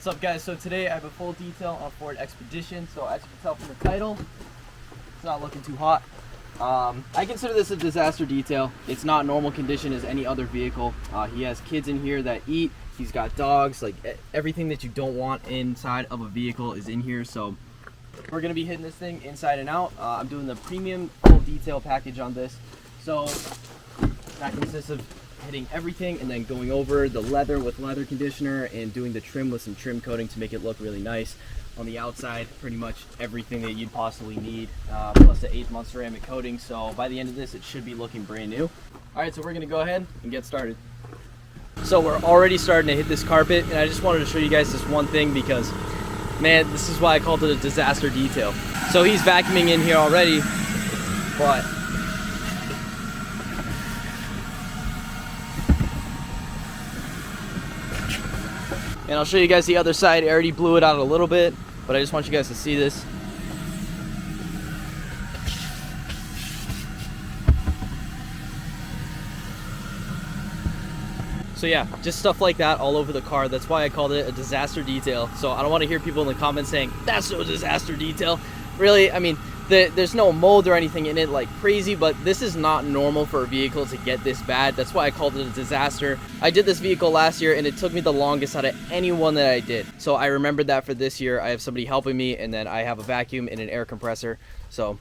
What's up, guys? So today I have a full detail on Ford Expedition. So as you can tell from the title, it's not looking too hot. I consider this a disaster detail. It's not normal condition as any other vehicle. He has kids in here that eat. He's got dogs. Like everything that you don't want inside of a vehicle is in here. So we're gonna be hitting this thing inside and out. I'm doing the premium full detail package on this. So that consists of hitting everything and then going over the leather with leather conditioner and doing the trim with some trim coating to make it look really nice. On the outside, pretty much everything that you'd possibly need, plus the 8th month ceramic coating. So by the end of this, it should be looking brand new. All right, so we're gonna go ahead and get started. So we're already starting to hit this carpet, and I just wanted to show you guys this one thing because, man, this is why I called it a disaster detail. So he's vacuuming in here already, but and I'll show you guys the other side. I already blew it out a little bit, but I just want you guys to see this. So yeah, just stuff like that all over the car. That's why I called it a disaster detail. So I don't want to hear people in the comments saying, that's no disaster detail. Really, I mean, there's no mold or anything in it like crazy, but this is not normal for a vehicle to get this bad. That's why I called it a disaster. I did this vehicle last year and it took me the longest out of any one that I did. So I remembered that for this year. I have somebody helping me, and then I have a vacuum and an air compressor. So,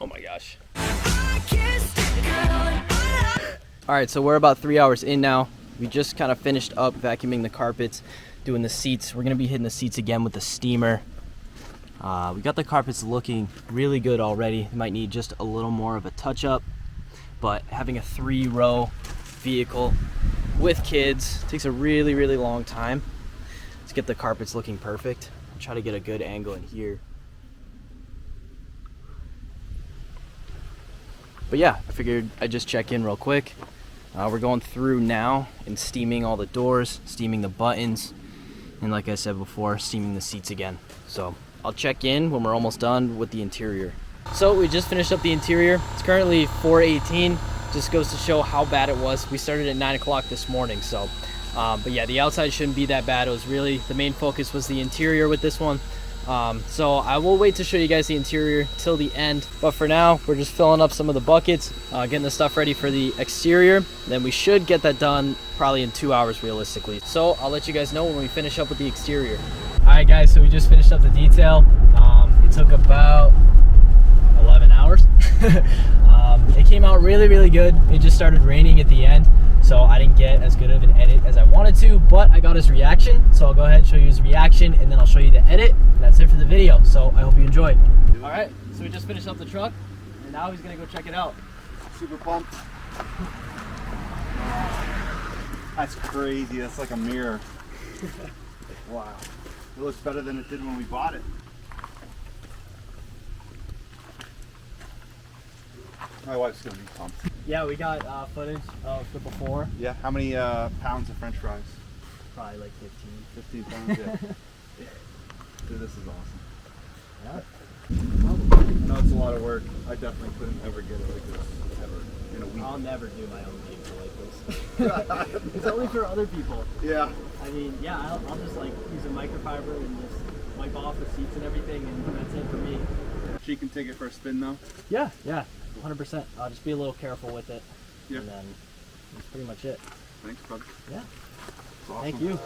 oh my gosh. All right, so we're about 3 hours in now. We just kind of finished up vacuuming the carpets, doing the seats. We're gonna be hitting the seats again with the steamer. We got the carpets looking really good already. Might need just a little more of a touch up, but having a 3-row vehicle with kids takes a really, really long time. Let's get the carpets looking perfect. I'll try to get a good angle in here. But yeah, I figured I'd just check in real quick. We're going through now and steaming all the doors, steaming the buttons, and like I said before, steaming the seats again. So I'll check in when we're almost done with the interior. So we just finished up the interior. It's currently 4:18. Just goes to show how bad it was. We started at 9 o'clock this morning. So, but yeah, the outside shouldn't be that bad. It was really, the main focus was the interior with this one. So I will wait to show you guys the interior till the end. But for now, we're just filling up some of the buckets, getting the stuff ready for the exterior. Then we should get that done probably in 2 hours realistically. So I'll let you guys know when we finish up with the exterior. All right, guys, so we just finished up the detail. It took about 11 hours. It came out really, really good. It just started raining at the end, so I didn't get as good of an edit as I wanted to, but I got his reaction. So I'll go ahead and show you his reaction, and then I'll show you the edit. And that's it for the video. So I hope you enjoyed. All right, so we just finished up the truck, and now he's gonna go check it out. Super pumped. That's crazy. That's like a mirror. Wow. It looks better than it did when we bought it. My wife's gonna be pumped. Yeah, we got footage of the before. Yeah, how many pounds of French fries? Probably like 15 pounds, yeah. Dude, this is awesome. Yeah. I know it's a lot of work. I definitely couldn't ever get it like this, ever, in a week. I'll never do my own vehicle like this. It's only for other people. Yeah. I mean, yeah, I'll just like use a microfiber and just wipe off the seats and everything, and that's it for me. She can take it for a spin though? Yeah, 100%. I'll just be a little careful with it. Yeah. And then that's pretty much it. Thanks, brother. Yeah. It's awesome. Thank you.